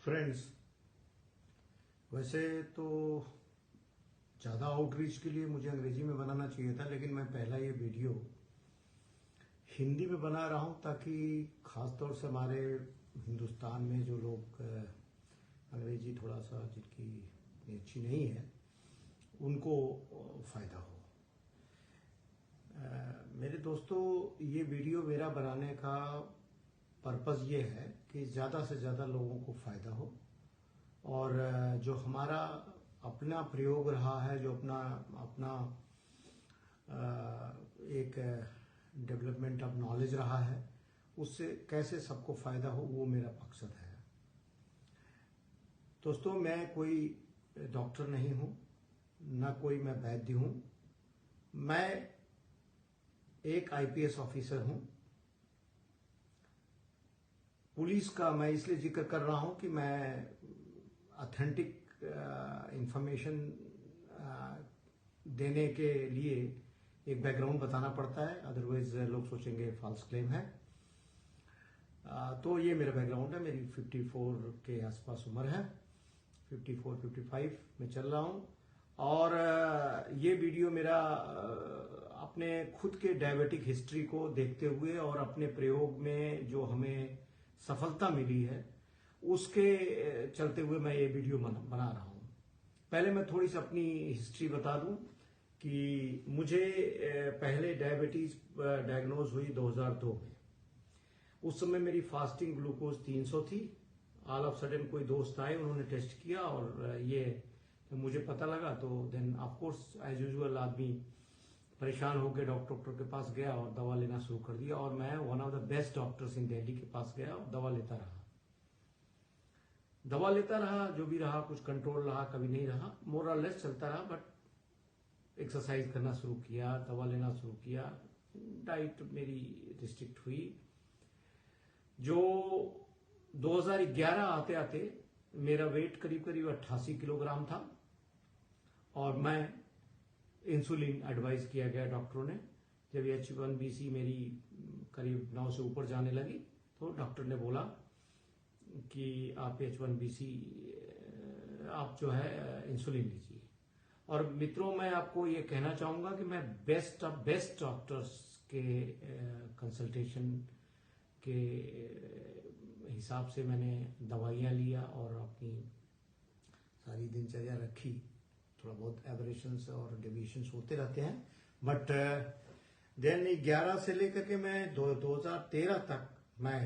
Friends, वैसे तो ज़्यादा आउटरीच के लिए मुझे अंग्रेजी में बनाना चाहिए था, लेकिन मैं पहला ये वीडियो हिंदी में बना रहा हूँ ताकि ख़ासतौर से हमारे हिंदुस्तान में जो लोग अंग्रेजी थोड़ा सा जिनकी अच्छी नहीं है उनको फ़ायदा हो। मेरे दोस्तों, ये वीडियो मेरा बनाने का पर्पज़ ये है कि ज़्यादा से ज़्यादा लोगों को फ़ायदा हो और जो हमारा अपना प्रयोग रहा है, जो अपना एक डेवलपमेंट ऑफ नॉलेज रहा है, उससे कैसे सबको फ़ायदा हो, वो मेरा मकसद है। दोस्तों, मैं कोई डॉक्टर नहीं हूँ, ना कोई मैं वैद्य हूँ। मैं एक आईपीएस ऑफिसर हूँ। पुलिस का मैं इसलिए जिक्र कर रहा हूँ कि मैं ऑथेंटिक इंफॉर्मेशन देने के लिए एक बैकग्राउंड बताना पड़ता है, अदरवाइज लोग सोचेंगे फॉल्स क्लेम है। तो ये मेरा बैकग्राउंड है। मेरी 54 के आसपास उम्र है, 54-55 में चल रहा हूँ। और ये वीडियो मेरा अपने खुद के डायबिटिक हिस्ट्री को देखते हुए और अपने प्रयोग में जो हमें सफलता मिली है उसके चलते हुए मैं ये वीडियो बना रहा हूँ। पहले मैं थोड़ी सी अपनी हिस्ट्री बता दूं कि मुझे पहले डायबिटीज डायग्नोज हुई 2002 में। उस समय मेरी फास्टिंग ग्लूकोज 300 थी। ऑल ऑफ सडन कोई दोस्त आए, उन्होंने टेस्ट किया और ये मुझे पता लगा तो then of course as usual आदमी परेशान होकर डॉक्टर के पास गया और दवा लेना शुरू कर दिया। और मैं one of the best doctors इन दिल्ली के पास गया और दवा लेता रहा। जो भी रहा, कुछ कंट्रोल रहा, कभी नहीं रहा, मोर और लेस चलता रहा। बट एक्सरसाइज करना शुरू किया, दवा लेना शुरू किया, डाइट मेरी रिस्ट्रिक्ट हुई। जो 2011 आते आते मेरा वेट करीब 88 किलोग्राम था और मैं इंसुलिन एडवाइस किया गया डॉक्टरों ने। जब H1BC मेरी करीब 9 से ऊपर जाने लगी तो डॉक्टर ने बोला कि आप H1BC आप जो है इंसुलिन लीजिए। और मित्रों, मैं आपको ये कहना चाहूंगा कि मैं बेस्ट ऑफ बेस्ट डॉक्टर्स के कंसल्टेशन के हिसाब से मैंने दवाइयां लिया और अपनी सारी दिनचर्या रखी। थोड़ा बहुत एवरेशंस और डेविएशंस होते रहते हैं, बट देन 11 से लेकर के मैं 2013 तक मैं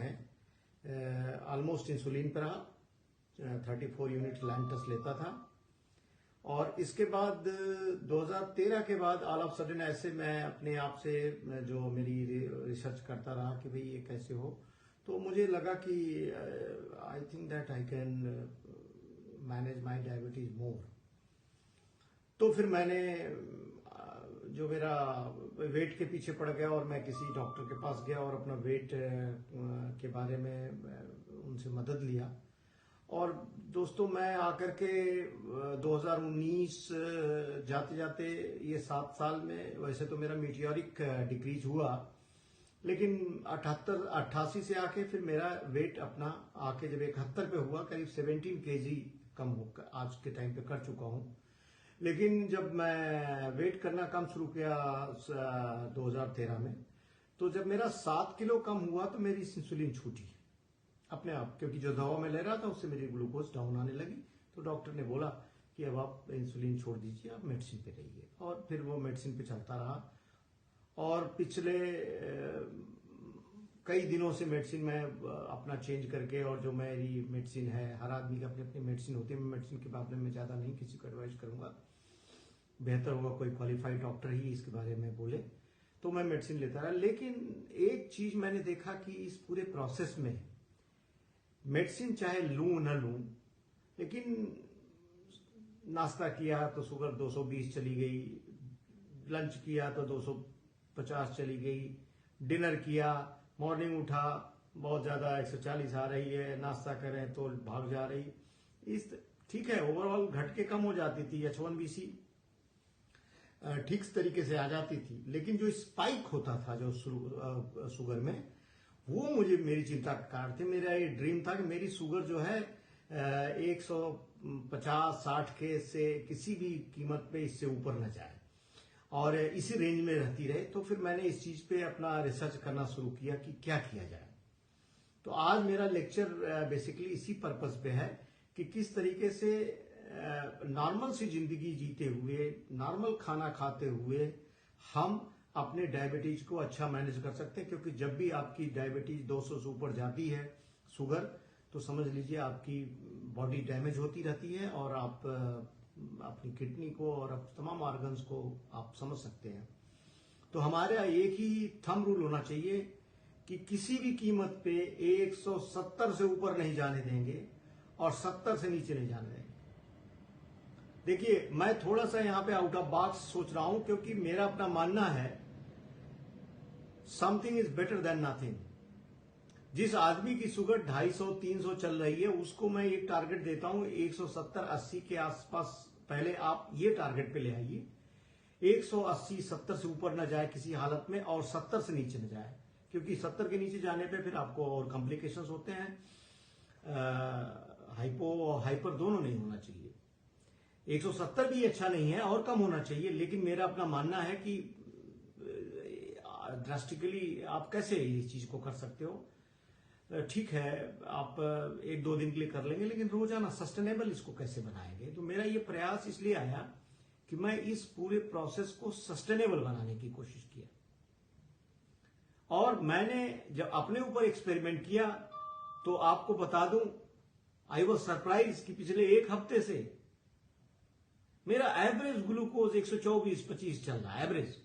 ऑलमोस्ट इंसुलिन पर रहा। 34 यूनिट लैंटस लेता था। और इसके बाद 2013 के बाद ऑल ऑफ सडन ऐसे मैं अपने आप से जो मेरी रिसर्च करता रहा कि भाई ये कैसे हो, तो मुझे लगा कि I think that I can manage my diabetes more. तो फिर मैंने जो मेरा वेट के पीछे पड़ गया और मैं किसी डॉक्टर के पास गया और अपना वेट के बारे में उनसे मदद लिया। और दोस्तों, मैं आकर के 2019 जाते जाते ये 7 साल में वैसे तो मेरा मीटियोरिक डिक्रीज हुआ, लेकिन 88 से आके फिर मेरा वेट अपना आके जब 71 पे हुआ, करीब 17 kg कम होकर आज के टाइम पे कर चुका हूं। लेकिन जब मैं वेट करना कम शुरू किया 2013 में, तो जब मेरा 7 किलो कम हुआ तो मेरी इंसुलिन छूटी अपने आप, क्योंकि जो दवा मैं ले रहा था उससे मेरी ग्लूकोज डाउन आने लगी। तो डॉक्टर ने बोला कि अब आप इंसुलिन छोड़ दीजिए, आप मेडिसिन पे रहिए। और फिर वो मेडिसिन पे चलता रहा और पिछले कई दिनों से मेडिसिन में अपना चेंज करके, और जो मेरी मेडिसिन है, हर आदमी की अपनी अपनी मेडिसिन होती है। मैं मेडिसिन के बारे में ज्यादा नहीं किसी को एडवाइस करूंगा, बेहतर होगा कोई क्वालिफाइड डॉक्टर ही इसके बारे में बोले। तो मैं मेडिसिन लेता रहा। लेकिन एक चीज मैंने देखा कि इस पूरे प्रोसेस में मेडिसिन चाहे लूं न लूं, लेकिन नाश्ता किया तो शुगर 220 चली गई, लंच किया तो 250 चली गई, डिनर किया, मॉर्निंग उठा बहुत ज्यादा 140 आ रही है, नाश्ता करें तो भाग जा रही। इस ठीक है, ओवरऑल घट के कम हो जाती थी, H1BC ठीक तरीके से आ जाती थी, लेकिन जो स्पाइक होता था जो शुगर में, वो मुझे मेरी चिंता का कारण थे। मेरा ये ड्रीम था कि मेरी शुगर जो है 150-60 के से किसी भी कीमत पे इससे ऊपर न जाए और इसी रेंज में रहती रहे। तो फिर मैंने इस चीज पे अपना रिसर्च करना शुरू किया कि क्या किया जाए। तो आज मेरा लेक्चर बेसिकली इसी पर्पस पे है कि किस तरीके से नॉर्मल सी जिंदगी जीते हुए, नॉर्मल खाना खाते हुए हम अपने डायबिटीज को अच्छा मैनेज कर सकते हैं। क्योंकि जब भी आपकी डायबिटीज 200 से ऊपर जाती है शुगर, तो समझ लीजिए आपकी बॉडी डैमेज होती रहती है और आप अपनी किडनी को और तमाम ऑर्गन्स को आप समझ सकते हैं। तो हमारा एक ही थंब रूल होना चाहिए कि किसी भी कीमत पे 170 से ऊपर नहीं जाने देंगे और 70 से नीचे नहीं जाने देंगे। देखिए, मैं थोड़ा सा यहां पे आउट ऑफ बॉक्स सोच रहा हूं, क्योंकि मेरा अपना मानना है something is better than nothing. जिस आदमी की शुगर 250-300 चल रही है, उसको मैं एक टारगेट देता हूं 170-80 के आसपास। पहले आप ये टारगेट पे ले आइए, 180-70 से ऊपर ना जाए किसी हालत में, और 70 से नीचे न जाए, क्योंकि 70 के नीचे जाने पे फिर आपको और कॉम्प्लिकेशंस होते हैं। हाइपो और हाइपर दोनों नहीं होना चाहिए। 170 भी अच्छा नहीं है और कम होना चाहिए, लेकिन मेरा अपना मानना है कि ड्रास्टिकली आप कैसे इस चीज को कर सकते हो। ठीक है, आप 1-2 दिन के लिए कर लेंगे, लेकिन रोजाना सस्टेनेबल इसको कैसे बनाएंगे। तो मेरा ये प्रयास इसलिए आया कि मैं इस पूरे प्रोसेस को सस्टेनेबल बनाने की कोशिश किया। और मैंने जब अपने ऊपर एक्सपेरिमेंट किया तो आपको बता दूं, आई वॉज सरप्राइज कि पिछले एक हफ्ते से मेरा एवरेज ग्लूकोज 124-25 चल रहा है एवरेज,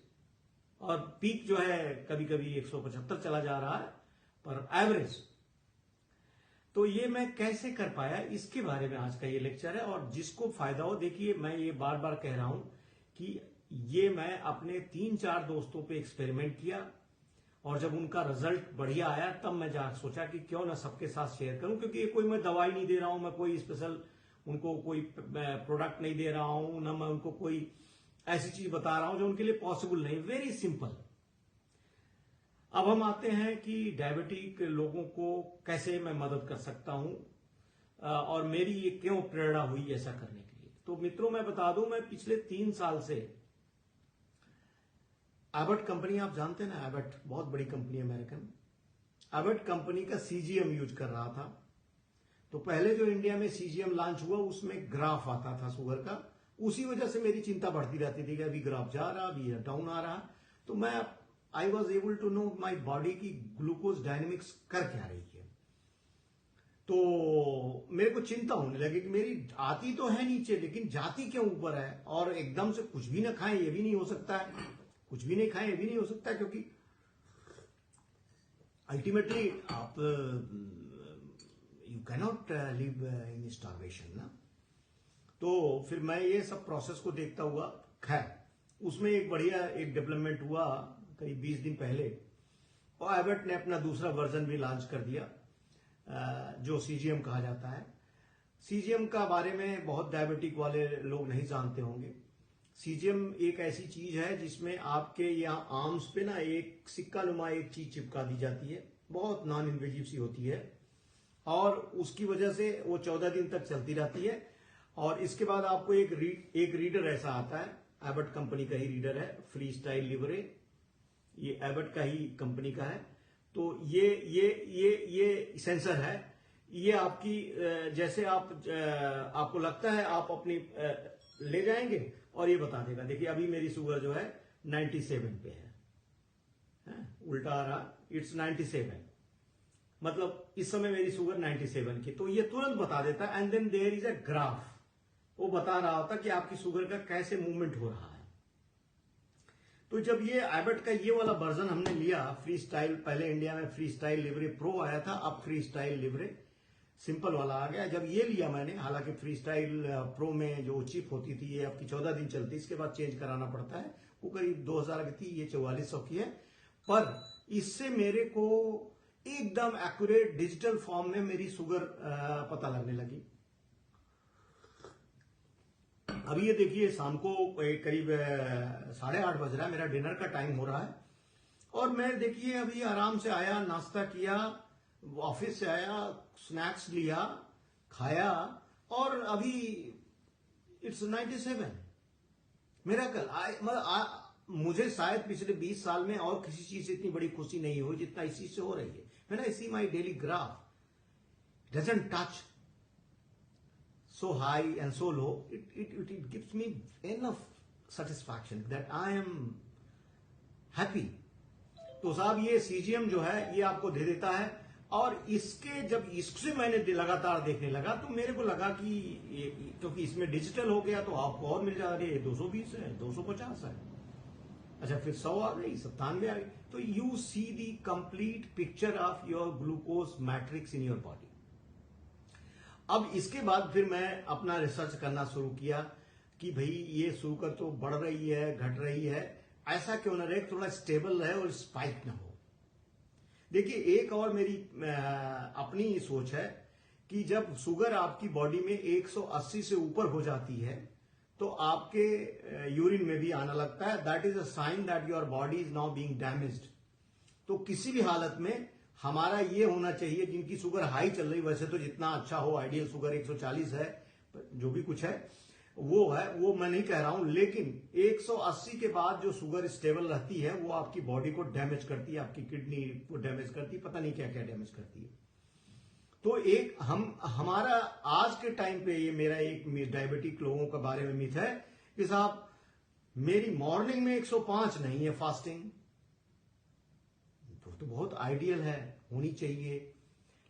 और पीक जो है कभी कभी 175 चला जा रहा है, पर एवरेज। तो ये मैं कैसे कर पाया, इसके बारे में आज का ये लेक्चर है। और जिसको फायदा हो, देखिए मैं ये बार बार कह रहा हूं कि ये मैं अपने 3-4 दोस्तों पे एक्सपेरिमेंट किया, और जब उनका रिजल्ट बढ़िया आया तब मैं जाकर सोचा कि क्यों ना सबके साथ शेयर करूं। क्योंकि ये कोई मैं दवाई नहीं दे रहा हूं, मैं कोई स्पेशल उनको कोई प्रोडक्ट नहीं दे रहा हूं, ना मैं उनको कोई ऐसी चीज बता रहा हूं जो उनके लिए पॉसिबल नहीं। Very simple. अब हम आते हैं कि डायबिटिक लोगों को कैसे मैं मदद कर सकता हूं, और मेरी ये क्यों प्रेरणा हुई ऐसा करने के लिए। तो मित्रों, मैं बता दूं, मैं पिछले 3 साल से एबट कंपनी, आप जानते हैं ना, एबट बहुत बड़ी कंपनी है अमेरिकन, एबट कंपनी का सीजीएम यूज कर रहा था। तो पहले जो इंडिया में सीजीएम लॉन्च हुआ उसमें ग्राफ आता था शुगर का, उसी वजह से मेरी चिंता बढ़ती रहती थी कि अभी ग्राफ जा रहा, अभी डाउन आ रहा। तो मैं I was able to know my body की ग्लूकोज डायनेमिक्स कर क्या रही है। तो मेरे को चिंता होने लगी कि मेरी आती तो है नीचे, लेकिन जाती क्यों ऊपर है। और एकदम से कुछ भी ना खाएं ये भी नहीं हो सकता है, कुछ भी नहीं खाएं ये भी नहीं हो सकता है, क्योंकि अल्टीमेटली आप you cannot live in starvation ना। तो फिर मैं ये सब प्रोसेस को देखता हुआ, खैर उसमें एक बढ़िया एक डेवलपमेंट हुआ करीब 20 दिन पहले, और एबट ने अपना दूसरा वर्जन भी लॉन्च कर दिया, जो सीजीएम कहा जाता है। सीजीएम का बारे में बहुत डायबिटिक वाले लोग नहीं जानते होंगे। सीजीएम एक ऐसी चीज है जिसमें आपके यहाँ आर्म्स पे ना एक सिक्का नुमा एक चीज चिपका दी जाती है, बहुत नॉन इन्वेजिव सी होती है, और उसकी वजह से वो 14 दिन तक चलती रहती है। और इसके बाद आपको एक रीडर ऐसा आता है, एबट कंपनी का ही रीडर है, फ्री स्टाइल लिवरे, ये एबट का ही कंपनी का है। तो ये सेंसर है, ये आपकी जैसे आपको लगता है आप अपनी ले जाएंगे और ये बता देगा। देखिए अभी मेरी शुगर जो है 97 पे है, उल्टा आ रहा, इट्स 97, मतलब इस समय मेरी शुगर 97 की। तो ये तुरंत बता देता है। And then there is a graph, वो बता रहा होता कि आपकी शुगर का कैसे मूवमेंट हो रहा है। तो जब ये एबट का ये वाला वर्जन हमने लिया फ्री स्टाइल, पहले इंडिया में फ्री स्टाइल लिवरे प्रो आया था, अब फ्री स्टाइल लिवरे सिंपल वाला आ गया। जब ये लिया मैंने, हालांकि फ्री स्टाइल प्रो में जो चिप होती थी ये आपकी 14 दिन चलती, इसके बाद चेंज कराना पड़ता है, वो करीब 2000 की थी, ये 4400 की है। पर इससे मेरे को एकदम एक्यूरेट डिजिटल फॉर्म में मेरी शुगर पता लगने लगी। अभी ये देखिए शाम को करीब 8:30 बज रहा है, मेरा डिनर का टाइम हो रहा है, और मैं देखिए अभी आराम से आया, नाश्ता किया, ऑफिस से आया, स्नैक्स लिया, खाया और अभी इट्स 97। मिरेकल। मुझे शायद पिछले 20 साल में और किसी चीज से इतनी बड़ी खुशी नहीं हुई जितना इस चीज से हो रही है। When I see my daily graph doesn't touch so high and so low, it gives me enough satisfaction that I am happy. तो साहब ये सीजीएम जो है ये आपको दे देता है, और इसके जब इससे मैंने लगातार देखने लगा तो मेरे को लगा कि क्योंकि इसमें डिजिटल हो गया तो आपको और मिल जा रही है, 220 है, 250 है, अच्छा फिर 100 आ गई, 97 आ गई। तो you see the complete picture of your glucose matrix in your body. अब इसके बाद फिर मैं अपना रिसर्च करना शुरू किया कि भाई ये शुगर तो बढ़ रही है, घट रही है, ऐसा क्यों ना रहे, थोड़ा स्टेबल रहे और स्पाइक ना हो। देखिए एक और मेरी अपनी सोच है कि जब शुगर आपकी बॉडी में 180 से ऊपर हो जाती है तो आपके यूरिन में भी आना लगता है। That is a sign that your body is now being damaged. तो किसी भी हालत में हमारा ये होना चाहिए, जिनकी शुगर हाई चल रही, वैसे तो जितना अच्छा हो, आइडियल शुगर 140 है, जो भी कुछ है वो है, वो मैं नहीं कह रहा हूं, लेकिन 180 के बाद जो शुगर स्टेबल रहती है वो आपकी बॉडी को डैमेज करती है, आपकी किडनी को डैमेज करती है, पता नहीं क्या क्या डैमेज करती है। तो एक हमारा आज के टाइम पे ये मेरा एक डायबिटिक लोगों के बारे में मिथ है कि साहब मेरी मॉर्निंग में 105 नहीं है फास्टिंग, तो बहुत आइडियल है, होनी चाहिए,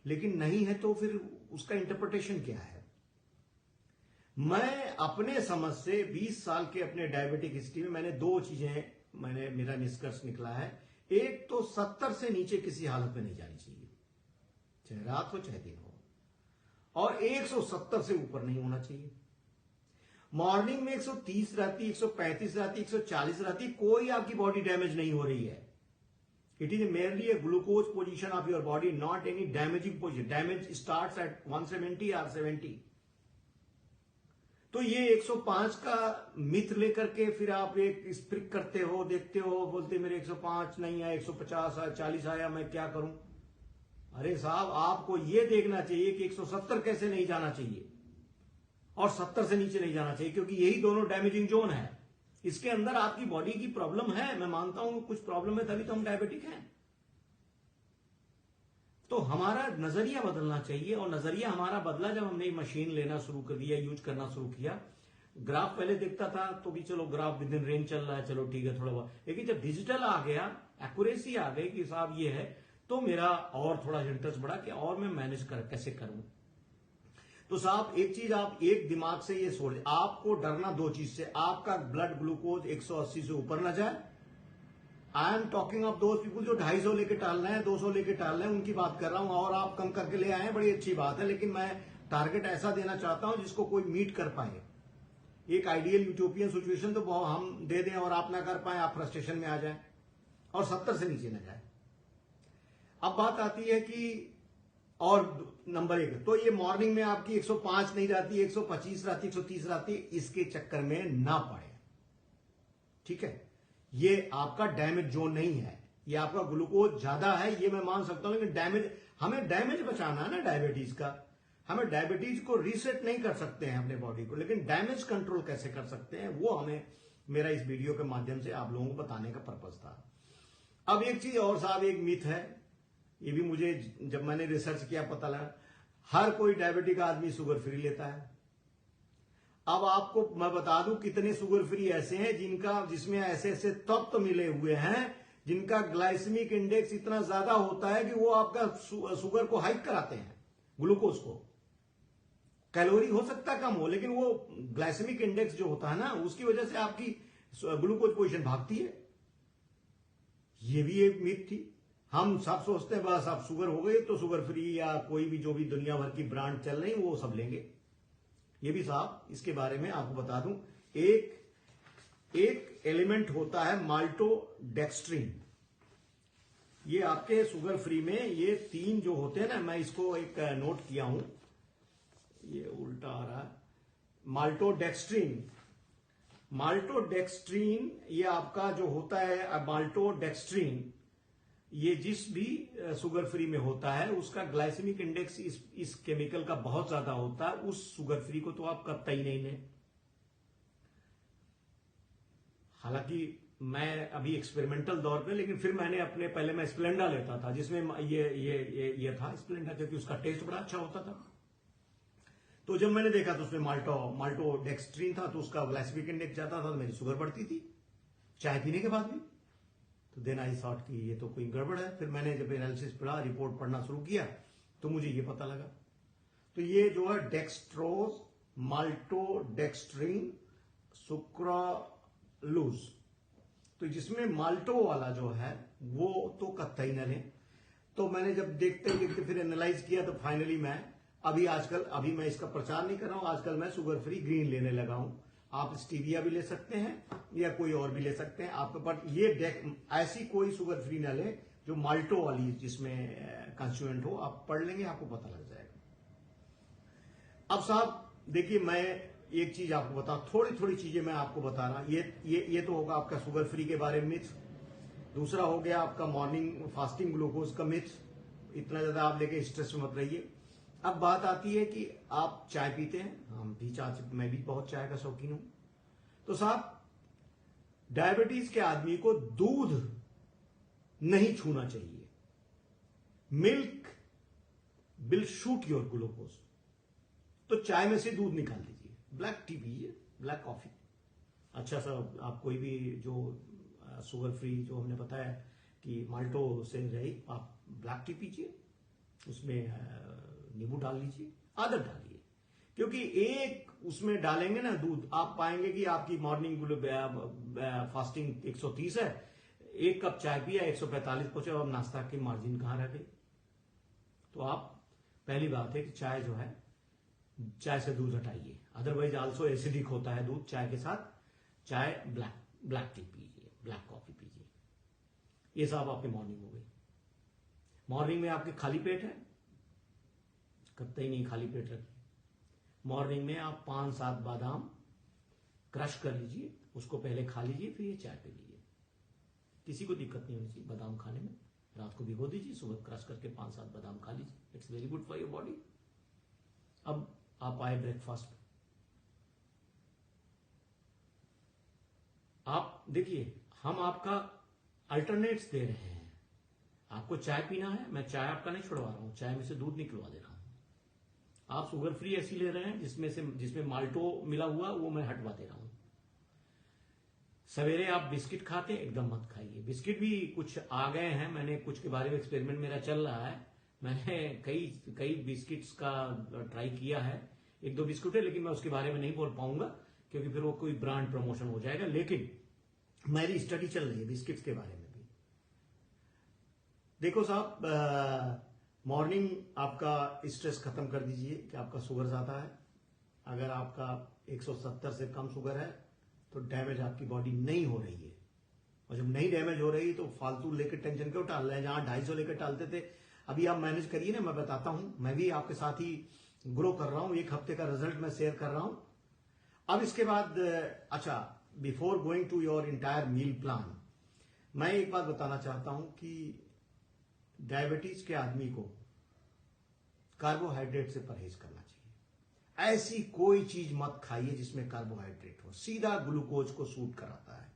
लेकिन नहीं है तो फिर उसका इंटरप्रिटेशन क्या है। मैं अपने समझ से 20 साल के अपने डायबिटिक हिस्ट्री में मैंने दो चीजें, मेरा निष्कर्ष निकला है। एक तो 70 से नीचे किसी हालत में नहीं जानी चाहिए, चाहे रात हो चाहे दिन हो, और 170 से ऊपर नहीं होना चाहिए। मॉर्निंग में 130 रहती, 135 रहती, 140 रहती, कोई आपकी बॉडी डैमेज नहीं हो रही है। It is merely A glucose position of your body, not any damaging position. Damage starts at 170 or 70। तो ये 105 का मिथ लेकर के फिर आप एक स्प्रिक करते हो, देखते हो, बोलते मेरे 105 नहीं आया, 150 आया, 40 आया, मैं क्या करूं। अरे साहब आपको ये देखना चाहिए कि 170 कैसे नहीं जाना चाहिए और 70 से नीचे नहीं जाना चाहिए, क्योंकि यही दोनों डैमेजिंग जोन है। इसके अंदर आपकी बॉडी की प्रॉब्लम है, मैं मानता हूं कुछ प्रॉब्लम है, तभी तो हम डायबिटिक हैं। तो हमारा नजरिया बदलना चाहिए, और नजरिया हमारा बदला जब हमने मशीन लेना शुरू कर दिया, यूज करना शुरू किया। ग्राफ पहले देखता था तो भी चलो ग्राफ विद इन रेंज चल रहा है, चलो ठीक है थोड़ा बहुत, लेकिन जब डिजिटल आ गया, एक्यूरेसी आ गई कि साहब ये है, तो मेरा और थोड़ा इंटरेस्ट बढ़ा कि और मैं मैनेज कैसे करूं। तो साहब एक चीज आप एक दिमाग से ये सोच, आपको डरना दो चीज से, आपका ब्लड ग्लूकोज 180 से ऊपर ना जाए। I am talking of those people जो 250 लेके टाल रहे हैं, 200 लेके टाल रहे हैं, उनकी बात कर रहा हूं। और आप कम करके ले आए हैं, बड़ी अच्छी बात है, लेकिन मैं टारगेट ऐसा देना चाहता हूं जिसको कोई मीट कर पाए। एक आइडियल यूटोपियन सिचुएशन तो हम दे दें और आप ना कर पाए, आप फ्रस्ट्रेशन में आ जाए, और 70 से नीचे ना जाए। अब बात आती है कि और नंबर एक, तो ये मॉर्निंग में आपकी 105 नहीं रहती, 125 रहती, 130 रहती, इसके चक्कर में ना पड़े, ठीक है। ये आपका डैमेज जोन नहीं है, ये आपका ग्लूकोज ज्यादा है, ये मैं मान सकता हूं, लेकिन डैमेज, हमें डैमेज बचाना है ना डायबिटीज का। हमें डायबिटीज को रीसेट नहीं कर सकते हैं अपने बॉडी को, लेकिन डैमेज कंट्रोल कैसे कर सकते हैं वो हमें मेरा इस वीडियो के माध्यम से आप लोगों को बताने का पर्पज था। अब एक चीज और साहब, एक मिथ है, ये भी मुझे जब मैंने रिसर्च किया पता लगा, हर कोई डायबिटिक आदमी शुगर फ्री लेता है। अब आपको मैं बता दूं कितने शुगर फ्री ऐसे हैं जिसमें ऐसे ऐसे तत्व मिले हुए हैं जिनका ग्लाइसेमिक इंडेक्स इतना ज्यादा होता है कि वो आपका शुगर को हाइक कराते हैं, ग्लूकोज को। कैलोरी हो सकता है कम हो, लेकिन वो ग्लाइसेमिक इंडेक्स जो होता है ना, उसकी वजह से आपकी ग्लूकोज पोजीशन भागती है। ये भी एक मिथ थी। हम सब सोचते हैं बस अब शुगर हो गई तो शुगर फ्री या कोई भी जो भी दुनिया भर की ब्रांड चल रही वो सब लेंगे। ये भी साहब, इसके बारे में आपको बता दूं, एक एलिमेंट होता है माल्टोडेक्स्ट्रीन। ये आपके शुगर फ्री में ये 3 जो होते हैं ना, मैं इसको एक नोट किया हूं, ये उल्टा आ रहा है। माल्टोडेक्स्ट्रीन ये आपका जो होता है, माल्टोडेक्स्ट्रीन ये जिस भी शुगर फ्री में होता है उसका ग्लाइसेमिक इंडेक्स इस केमिकल का बहुत ज्यादा होता है, उस शुगर फ्री को तो आप कतई नहीं लें। हालांकि मैं अभी एक्सपेरिमेंटल दौर पे, लेकिन फिर मैंने अपने पहले मैं स्प्लेंडा लेता था जिसमें ये था स्प्लेंडा, क्योंकि उसका टेस्ट बड़ा अच्छा होता था। तो जब मैंने देखा तो उसमें माल्टोडेक्स्ट्रीन था, तो उसका ग्लाइसेमिक इंडेक्स ज्यादा था, तो मेरी शुगर बढ़ती थी चाय पीने के बाद भी। तो देन आई थॉट कि ये तो कोई गड़बड़ है। फिर मैंने जब एनालिसिस पढ़ा, रिपोर्ट पढ़ना शुरू किया, तो मुझे ये पता लगा। तो ये जो है डेक्सट्रोज, माल्टोडेक्स्ट्रीन, सुक्रालूज, तो जिसमें माल्टो वाला जो है वो तो कतई न लें। तो मैंने जब देखते देखते फिर एनालाइज किया, तो फाइनली मैं अभी मैं इसका प्रचार नहीं कर रहा हूं, आजकल मैं शुगर फ्री ग्रीन लेने लगा हूं। आप स्टीविया भी ले सकते हैं या कोई और भी ले सकते हैं आपके पास। ये ऐसी कोई शुगर फ्री ना ले जो माल्टो वाली जिसमें कंस्टिट्यूएंट हो। आप पढ़ लेंगे, आपको पता लग जाएगा। अब साहब देखिए, मैं एक चीज आपको बता, थोड़ी थोड़ी चीजें मैं आपको बता रहा। ये तो होगा आपका शुगर फ्री के बारे में मिथ। दूसरा हो गया आपका मॉर्निंग फास्टिंग ग्लूकोज का मिथ। इतना ज्यादा आप लेके स्ट्रेस में मत रहिए। अब बात आती है कि आप चाय पीते हैं, हम भी मैं भी बहुत चाय का शौकीन हूं। तो साहब, डायबिटीज के आदमी को दूध नहीं छूना चाहिए। Milk will shoot your glucose. तो चाय में से दूध निकाल दीजिए, ब्लैक टी पीजिए, ब्लैक कॉफी। अच्छा साहब, आप कोई भी जो शुगर फ्री जो हमने बताया कि माल्टो से रही, आप ब्लैक टी पीजिए, उसमें नींबू डाल लीजिए, आदत डालिए। क्योंकि एक उसमें डालेंगे ना दूध, आप पाएंगे कि आपकी मॉर्निंग फास्टिंग 130 है, एक कप चाय पिया 145 पहुंचे, अब नाश्ता की मार्जिन कहां रह गई। तो आप पहली बात है कि चाय जो है, चाय से दूध हटाइए। अदरवाइज आल्सो एसिडिक होता है दूध चाय के साथ। चाय ब्लैक टी पीजिए, ब्लैक कॉफी पीजिए। ये साहब आपकी मॉर्निंग हो गई। मॉर्निंग में आपके खाली पेट है, कतई नहीं खाली पेट रखिए। मॉर्निंग में आप 5-7 बादाम क्रश कर लीजिए, उसको पहले खा लीजिए, फिर ये चाय पी लीजिए। किसी को दिक्कत नहीं होनी चाहिए बादाम खाने में। रात को भिगो दीजिए, सुबह क्रश करके 5-7 बादाम खा लीजिए। It's very good for your body. अब आप आए ब्रेकफास्ट पे। आप देखिए, हम आपका अल्टरनेट्स दे रहे हैं। आपको चाय पीना है, मैं चाय आपका नहीं छुड़वा रहा हूं, चाय में से दूध निकलवा दे रहा हूं। आप शुगर फ्री ऐसी ले रहे हैं जिसमें माल्टो मिला हुआ, वो मैं हटवा दे रहा हूं। सवेरे आप बिस्किट खाते हैं, एकदम मत खाइए। बिस्किट भी कुछ आ गए हैं, मैंने कुछ के बारे में एक्सपेरिमेंट मेरा चल रहा है। मैंने कई बिस्किट्स का ट्राई किया है, 1-2 बिस्कुट है, लेकिन मैं उसके बारे में नहीं बोल पाऊंगा क्योंकि फिर वो कोई ब्रांड प्रमोशन हो जाएगा। लेकिन मेरी स्टडी चल रही है बिस्किट्स के बारे में भी। देखो साहब, मॉर्निंग आपका स्ट्रेस खत्म कर दीजिए कि आपका शुगर ज्यादा है। अगर आपका 170 से कम शुगर है तो डैमेज आपकी बॉडी नहीं हो रही है। और जब नहीं डैमेज हो रही तो फालतू लेकर टेंशन क्यों टाल रहे हैं। जहां 250 लेकर टालते थे, अभी आप मैनेज करिए ना, मैं बताता हूं। मैं भी आपके साथ ही ग्रो कर रहा हूं, 1 हफ्ते का रिजल्ट मैं शेयर कर रहा हूं। अब इसके बाद अच्छा, before going to your entire meal plan, मैं एक बात बताना चाहता हूं कि डायबिटीज के आदमी को कार्बोहाइड्रेट से परहेज करना चाहिए। ऐसी कोई चीज मत खाइए जिसमें कार्बोहाइड्रेट हो, सीधा ग्लूकोज को सूट कराता है।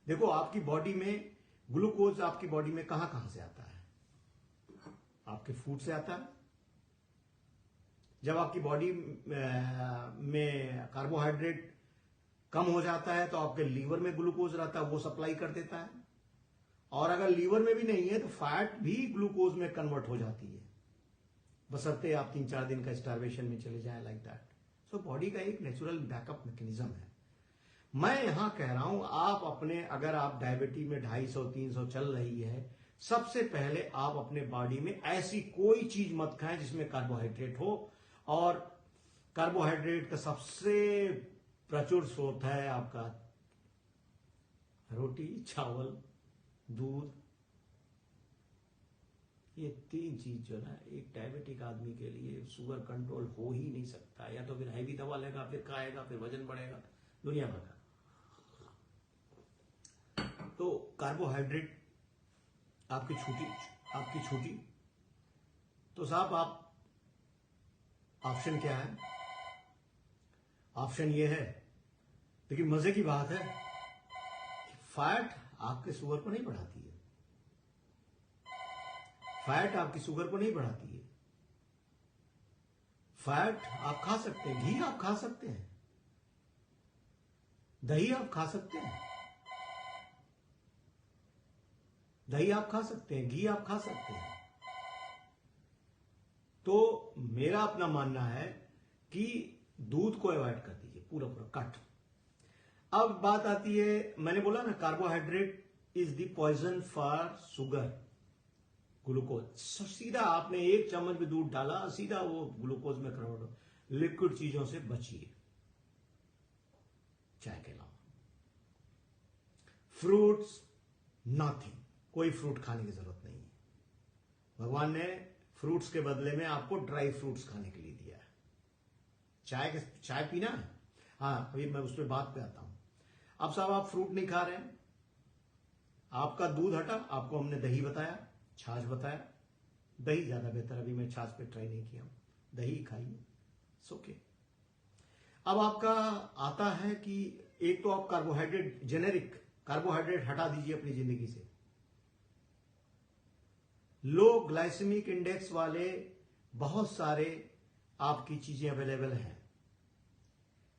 देखो, आपकी बॉडी में ग्लूकोज आपकी बॉडी में कहां कहां से आता है? आपके फूड से आता है। जब आपकी बॉडी में कार्बोहाइड्रेट कम हो जाता है तो आपके लीवर में ग्लूकोज रहता है, वो सप्लाई कर देता है। और अगर लीवर में भी नहीं है तो फैट भी ग्लूकोज में कन्वर्ट हो जाती है, बशर्ते आप 3-4 दिन का स्टार्वेशन में चले जाएं, लाइक दैट। सो बॉडी का एक नेचुरल बैकअप मैकेनिज्म है। मैं यहां कह रहा हूं, आप अपने, अगर आप डायबिटीज में 250-300 चल रही है, सबसे पहले आप अपने बॉडी में ऐसी कोई चीज मत खाएं जिसमें कार्बोहाइड्रेट हो। और कार्बोहाइड्रेट का सबसे प्रचुर स्रोत है आपका रोटी, चावल, दूध। ये 3 चीज जो है एक डायबिटिक आदमी के लिए शुगर कंट्रोल हो ही नहीं सकता। या तो फिर हैवी दवा लेगा, फिर खाएगा, फिर वजन बढ़ेगा, दुनिया भर का। तो कार्बोहाइड्रेट आपकी छुट्टी। तो साहब आप ऑप्शन क्या है? ऑप्शन ये है, लेकिन मजे की बात है कि फैट आपके शुगर को नहीं बढ़ाती है। फैट आपकी शुगर को नहीं बढ़ाती है। फैट आप खा सकते हैं, घी आप खा सकते हैं, दही आप खा सकते हैं, दही आप खा सकते हैं, घी आप खा सकते हैं। तो मेरा अपना मानना है कि दूध को अवॉइड कर दीजिए, पूरा कट। अब बात आती है, मैंने बोला ना carbohydrate is the poison for sugar, glucose. सीधा आपने एक चम्मच भी दूध डाला, सीधा वो ग्लूकोज में कन्वर्ट हो। लिक्विड चीजों से बचिए, चाय के अलावा। फ्रूट्स नथिंग, कोई फ्रूट खाने की जरूरत नहीं है। भगवान ने फ्रूट्स के बदले में आपको ड्राई फ्रूट्स खाने के लिए दिया है। चाय पीना है, हाँ अभी मैं उस पर बात पे आता हूं। अब साहब आप फ्रूट नहीं खा रहे हैं, आपका दूध हटा, आपको हमने दही बताया, छाछ बताया। दही ज्यादा बेहतर, अभी मैं छाछ पे ट्राई नहीं किया हूं, दही खाइए, ओके। अब आपका आता है कि एक तो आप कार्बोहाइड्रेट, जेनेरिक कार्बोहाइड्रेट हटा दीजिए अपनी जिंदगी से। लो ग्लाइसेमिक इंडेक्स वाले बहुत सारे आपकी चीजें अवेलेबल हैं।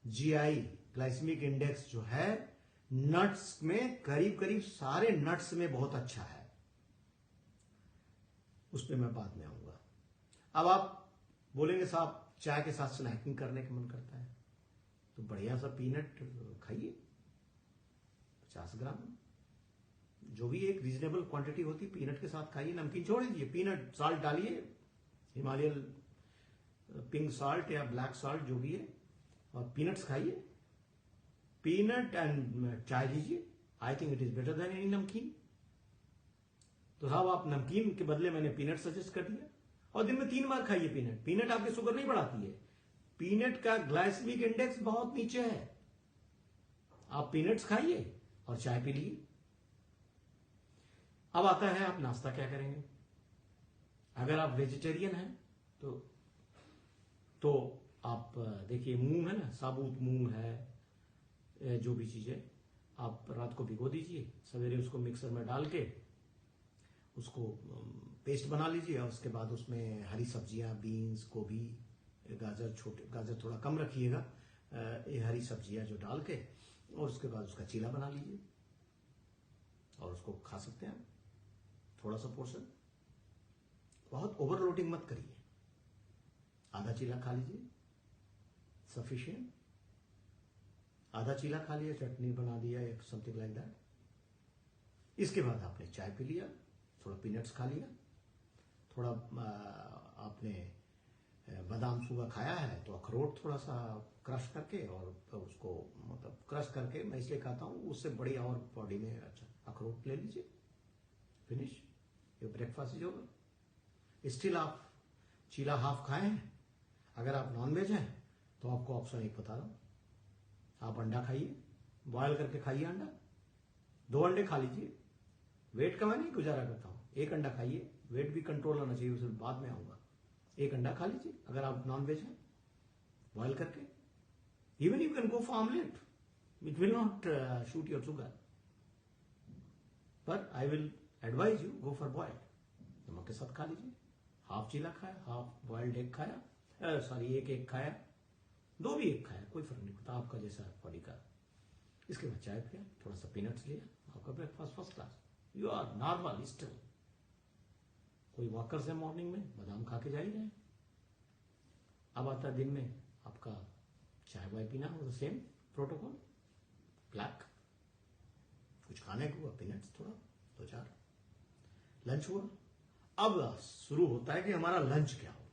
जीआई ग्लाइसेमिक इंडेक्स जो है नट्स में, करीब करीब सारे नट्स में बहुत अच्छा है, उस पर मैं बाद में आऊंगा। अब आप बोलेंगे साहब चाय के साथ स्नैकिंग करने का मन करता है, तो बढ़िया सा पीनट खाइए, 50 ग्राम, जो भी एक रीजनेबल क्वांटिटी होती है, पीनट के साथ खाइए। नमकीन छोड़ दीजिए, पीनट साल्ट डालिए, हिमालयन पिंक साल्ट या ब्लैक साल्ट जो भी है, और पीनट्स खाइए। पीनट एंड चाय लीजिए, I think it is better than any नमकीन। तो साहब आप नमकीन के बदले मैंने पीनट सजेस्ट कर दिया, और दिन में 3 बार खाइए पीनट। पीनट आपकी शुगर नहीं बढ़ाती है, पीनट का ग्लाइसेमिक इंडेक्स बहुत नीचे है। आप पीनट्स खाइए और चाय पी लीजिए। अब आता है आप नाश्ता क्या करेंगे। अगर आप वेजिटेरियन हैं तो आप देखिए, मूंग है ना, साबुत मूंग है, जो भी चीजें आप रात को भिगो दीजिए, सवेरे उसको मिक्सर में डाल के उसको पेस्ट बना लीजिए, और उसके बाद उसमें हरी सब्जियां, बीन्स, गोभी, गाजर थोड़ा कम रखिएगा, ये हरी सब्जियां जो डाल के, और उसके बाद उसका चीला बना लीजिए और उसको खा सकते हैं आप, थोड़ा सा पोर्शन। बहुत ओवरलोडिंग मत करिए, आधा चीला खा लीजिए, सफिशिएंट। आधा चीला खा लिया, चटनी बना दिया या समथिंग लाइक दैट। इसके बाद आपने चाय पी लिया, थोड़ा पीनट्स खा लिया, थोड़ा आपने बादाम सुबह खाया है तो अखरोट थोड़ा सा क्रश करके, और उसको मतलब क्रश करके मैं इसलिए खाता हूं, उससे बढ़िया और बॉडी में अच्छा अखरोट ले लीजिए, फिनिश, ये ब्रेकफास्ट इज ओवर। स्टिल आप चीला हाफ खाए हैं। अगर आप नॉनवेज हैं तो आपको ऑप्शन एक बता रहा हूं, आप अंडा खाइए, बॉयल करके खाइए अंडा, 2 अंडे खा लीजिए। वेट का मैं नहीं गुजारा करता हूं, 1 अंडा खाइए, वेट भी कंट्रोल होना चाहिए, उसे बाद में आऊंगा। 1 अंडा खा लीजिए अगर आप नॉन वेज हैं, बॉयल करके। Even you can go for omelette, it will not shoot your sugar, but I will advise you go for boiled. नमक के साथ खा लीजिए, हाफ चीला खाया, हाफ बॉइल्ड एग खाया, सॉरी एक एग खाया, 2 भी एग खाया, कोई फर्क नहीं पड़ता, आपका जैसा बॉडी का। इसके बाद चाय पिया, थोड़ा सा पीनट्स लिया, आपका breakfast first class, you are normal still. कोई वॉकर्स है मॉर्निंग में, बादाम खा के जा ही रहे। अब आता दिन में आपका चाय वाय पीना हो, सेम प्रोटोकॉल, ब्लैक, कुछ खाने को हुआ, पीनट्स थोड़ा 2-4, लंच हुआ। अब शुरू होता है कि हमारा लंच क्या हो।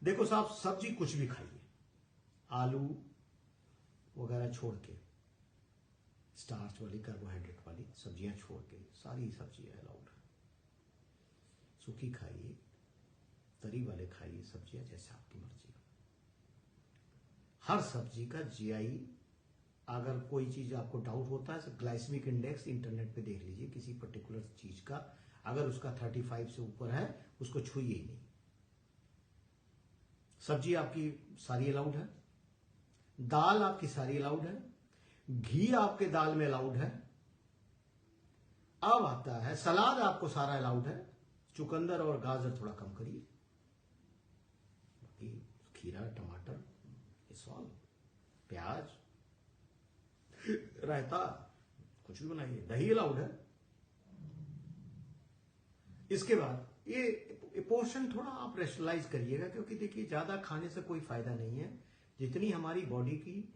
देखो साहब, सब्जी कुछ भी खाइए, आलू वगैरह छोड़ के, स्टार्च वाली, कार्बोहाइड्रेट वाली सब्जियां छोड़ के, सारी सब्जियां अलाउड है। सूखी खाइए, तरी वाले खाइए, सब्जियां जैसे आपकी मर्जी। हर सब्जी का जीआई, अगर कोई चीज आपको डाउट होता है, ग्लाइसेमिक इंडेक्स इंटरनेट पे देख लीजिए किसी पर्टिकुलर चीज का। अगर उसका 35 से ऊपर है उसको छूइए ही नहीं। सब्जी आपकी सारी अलाउड है, दाल आपकी सारी अलाउड है, घी आपके दाल में अलाउड है। अब आता है सलाद, आपको सारा अलाउड है, चुकंदर और गाजर थोड़ा कम करिए, बाकी खीरा टमाटर इट्स ऑल, प्याज रायता कुछ भी बनाइए, दही अलाउड है। इसके बाद ये पोर्शन थोड़ा आप रेशनलाइज करिएगा, क्योंकि देखिए ज्यादा खाने से कोई फायदा नहीं है। जितनी हमारी बॉडी की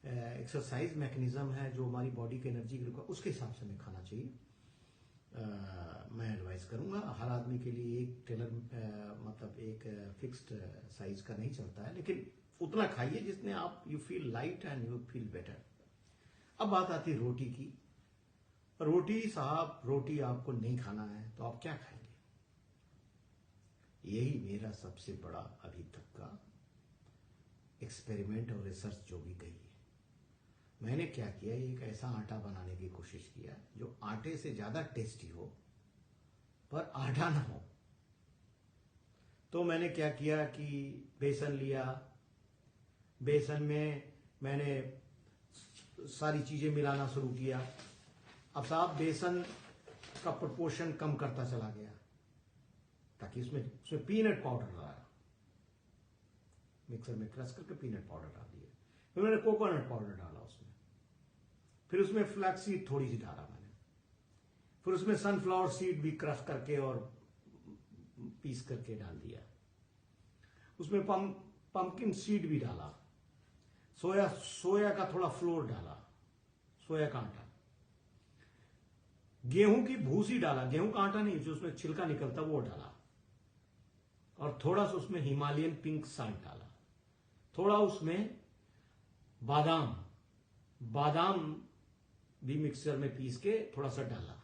एक्सरसाइज मैकेनिज्म है, जो हमारी बॉडी की एनर्जी की उसके हिसाब से हमें खाना चाहिए। मैं एडवाइस करूंगा, हर आदमी के लिए एक टेलर मतलब एक फिक्स्ड साइज का नहीं चलता है, लेकिन उतना खाइए जिसने आप you feel light and you feel better. अब बात आती है रोटी की। रोटी साहब, रोटी आपको नहीं खाना है तो आप क्या खाएंगे? यही मेरा सबसे बड़ा अभी तक का एक्सपेरिमेंट और रिसर्च जो भी गई है। मैंने क्या किया, एक ऐसा आटा बनाने की कोशिश किया जो आटे से ज्यादा टेस्टी हो पर आटा ना हो। तो मैंने क्या किया कि बेसन लिया, बेसन में मैंने सारी चीजें मिलाना शुरू किया। अब साहब बेसन का प्रोपोर्शन कम करता चला गया, ताकि उसमें पीनट पाउडर डाला, मिक्सर में क्रश करके पीनट पाउडर डाल दिया। फिर मैंने कोकोनट पाउडर डाला उसमें, फिर उसमें फ्लैक्स सीड थोड़ी सी डाला मैंने, फिर उसमें सनफ्लावर सीड भी क्रश करके और पीस करके डाल दिया, उसमें पंपकिन सीड भी डाला, सोया का थोड़ा फ्लोर डाला, सोया का आटा, गेहूं की भूसी डाला, गेहूं का आटा नहीं, जो उसमें छिलका निकलता वो डाला, और थोड़ा सा उसमें हिमालयन पिंक साल्ट डाला, थोड़ा उसमें बादाम भी मिक्सर में पीस के थोड़ा सा डाला,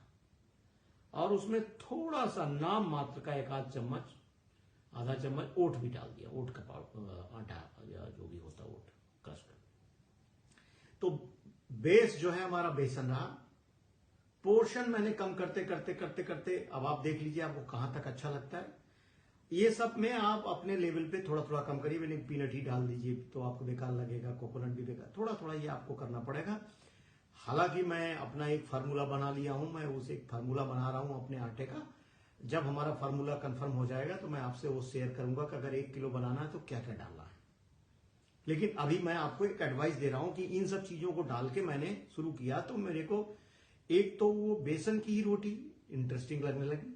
और उसमें थोड़ा सा नाम मात्र का एक आधा चम्मच ओट भी डाल दिया, ओट का आटा या जो भी होता ओट क्रश कर। तो बेस जो है हमारा बेसन रहा। पोर्शन मैंने कम करते करते करते करते अब आप देख लीजिए आपको कहां तक अच्छा लगता है। ये सब में आप अपने लेवल पे थोड़ा थोड़ा कम करिए। मैंने पीनट ही डाल दीजिए तो आपको बेकार लगेगा, कोकोनट भी बेकार, थोड़ा थोड़ा ये आपको करना पड़ेगा। हालांकि मैं अपना एक फार्मूला बना लिया हूं, मैं उसे एक फार्मूला बना रहा हूं अपने आटे का। जब हमारा फार्मूला कंफर्म हो जाएगा तो मैं आपसे वो शेयर करूंगा कि अगर 1 किलो बनाना है तो क्या क्या डालना है। लेकिन अभी मैं आपको एक एडवाइस दे रहा हूं कि इन सब चीजों को डाल के मैंने शुरू किया तो मेरे को एक तो वो बेसन की ही रोटी इंटरेस्टिंग लगने लगी,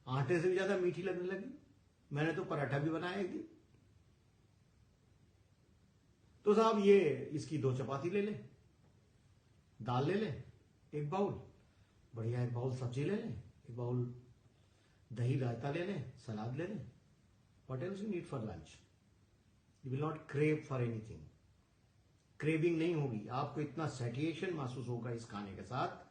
आटे से भी ज्यादा मीठी लगने लगी। मैंने तो पराठा भी बनाया एक दिन। तो साहब ये इसकी 2 चपाती ले लें, दाल ले लें 1 बाउल, बढ़िया 1 बाउल सब्जी ले लें, 1 बाउल दही रायता ले लें, सलाद ले लें। What else you need for lunch? You will not crave for anything. Craving नहीं होगी, आपको इतना सैटिएशन महसूस होगा इस खाने के साथ।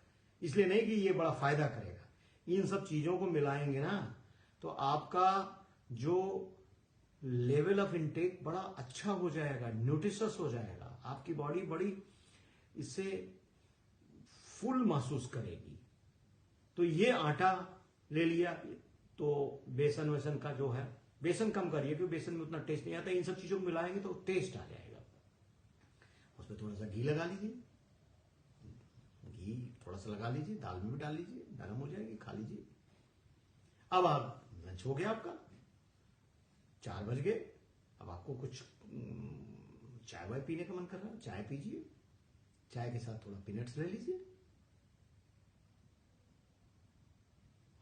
इसलिए नहीं कि ये बड़ा फायदा करेगा, इन सब चीजों को मिलाएंगे ना तो आपका जो लेवल ऑफ इनटेक बड़ा अच्छा हो जाएगा, न्यूट्रिशस हो जाएगा, आपकी बॉडी बड़ी इससे फुल महसूस करेगी। तो ये आटा ले लिया, तो बेसन वेसन का जो है, बेसन कम करिए क्योंकि बेसन में उतना टेस्ट नहीं आता। इन सब चीजों को मिलाएंगे तो टेस्ट आ जाएगा। उसमें थोड़ा सा घी लगा लीजिए, घी थोड़ा सा लगा लीजिए, दाल में भी डाल लीजिए, नरम हो जाएगी, खा लीजिए। अब आप लंच हो गया आपका, 4 बज गए। अब आपको कुछ चाय वाय पीने का मन कर रहा है, चाय पीजिए, चाय के साथ थोड़ा पीनट्स ले लीजिए,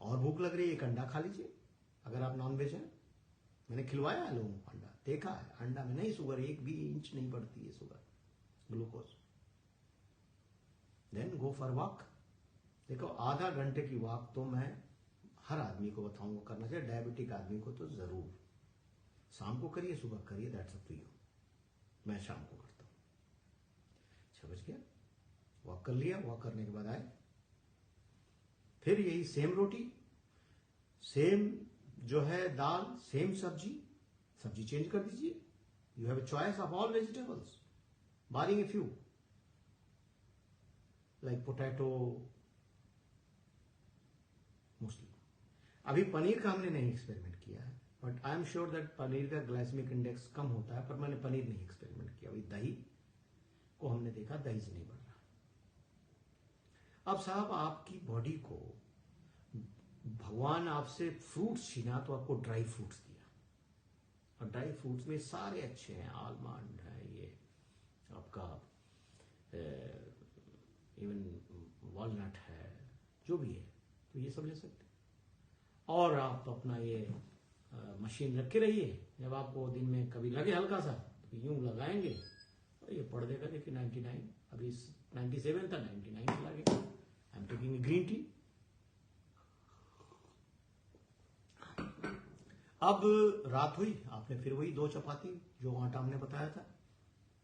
और भूख लग रही है 1 अंडा खा लीजिए अगर आप नॉन वेज हैं। मैंने खिलवाया है लोगों को अंडा, देखा है अंडा में नहीं शुगर 1 भी इंच नहीं बढ़ती है sugar, glucose. Then go for walk. देखो आधा घंटे की वॉक तो मैं हर आदमी को बताऊंगा करना चाहिए, डायबिटिक आदमी को तो जरूर। शाम को करिए, सुबह करिए, दैट्स अप टू यू। मैं शाम को करता हूं। 6 बज गया, वॉक कर लिया, वॉक करने के बाद आए, फिर यही सेम रोटी, सेम जो है दाल, सेम सब्जी चेंज कर दीजिए। You have a choice of all vegetables barring a few like potato mostly. अभी पनीर का हमने नहीं एक्सपेरिमेंट किया है, but I am sure that paneer का ग्लाइसेमिक इंडेक्स कम होता है, पर मैंने पनीर नहीं एक्सपेरिमेंट किया। अभी दही को हमने देखा, दही से नहीं बढ़ रहा। अब साहब, आपकी बॉडी को भगवान आपसे फ्रूट्स छीना तो आपको ड्राई फ्रूट्स दिया, और ड्राई फ्रूट्स में सारे अच्छे हैं, आलमंड है, ये आपका इवन वॉलनट है, जो भी है, तो ये सब ले सकते हैं। और आप अपना ये मशीन रखे रहिए, जब आपको दिन में कभी लगे हल्का सा तो यूं लगाएंगे और ये पढ़ देगा। देखिए 99, अभी 97 था, 99 चला गया। I am taking green tea. अब रात हुई, आपने फिर वही 2 चपाती जो आटा हमने बताया था,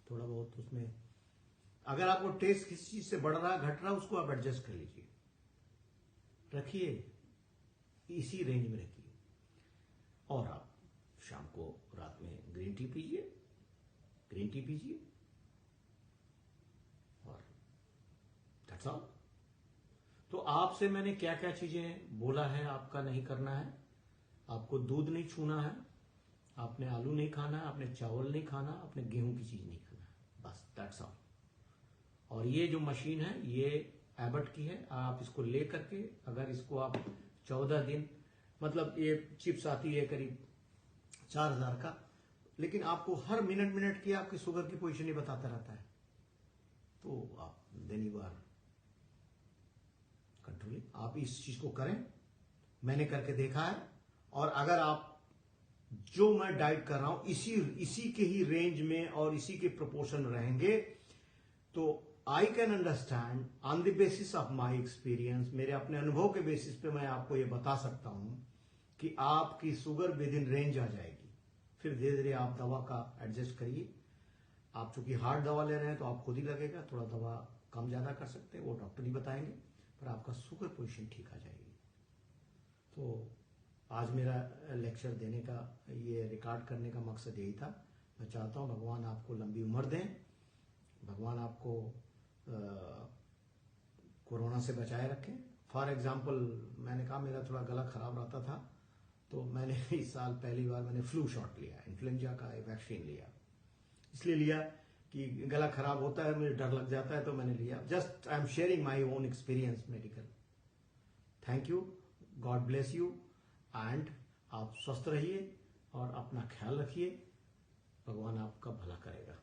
थोड़ा बहुत उसमें अगर आपको टेस्ट किसी चीज से बढ़ रहा घट रहा उसको आप एडजस्ट कर लीजिए, रखिए इसी रेंज में रखिए। और आप शाम को रात में ग्रीन टी पीजिए और दैट्स ऑल। तो आपसे मैंने क्या क्या चीजें बोला है आपका नहीं करना है। आपको दूध नहीं छूना है, आपने आलू नहीं खाना है, आपने चावल नहीं खाना, आपने गेहूं की चीज नहीं खाना है, बस दैट्स ऑल। और ये जो मशीन है ये एबट की है, आप इसको ले करके अगर इसको आप 14 दिन, मतलब ये चिप्स आती है करीब 4000 का, लेकिन आपको हर मिनट की आपकी शुगर की पोजीशन ही बताता रहता है, तो आप देनी बार कंट्रोलिंग, आप इस चीज को करें। मैंने करके देखा है, और अगर आप जो मैं डाइट कर रहा हूं इसी के ही रेंज में और इसी के प्रोपोर्शन रहेंगे, तो I can understand on the basis of my experience, मेरे अपने अनुभव के बेसिस पे मैं आपको ये बता सकता हूं कि आपकी शुगर विद इन रेंज आ जाएगी। फिर धीरे धीरे आप दवा का एडजस्ट करिए। आप चूंकि हार्ड दवा ले रहे हैं तो आप खुद ही लगेगा, थोड़ा दवा कम ज्यादा कर सकते हैं, वो डॉक्टर ही बताएंगे, पर आपका शुगर पोजीशन ठीक आ जाएगी। तो आज मेरा लेक्चर देने का, ये रिकॉर्ड करने का मकसद यही था। मैं चाहता हूं भगवान आपको लंबी उम्र दें, भगवान आपको कोरोना से बचाए रखें। फॉर एग्जाम्पल, मैंने कहा मेरा थोड़ा गला खराब रहता था, तो मैंने इस साल पहली बार मैंने फ्लू शॉट लिया, इन्फ्लुएंजा का वैक्सीन लिया। इसलिए लिया कि गला खराब होता है, मुझे डर लग जाता है, तो मैंने लिया। Just I am sharing my own experience medical. Thank you, God bless you, and आप स्वस्थ रहिए और अपना ख्याल रखिए। भगवान आपका भला करेगा।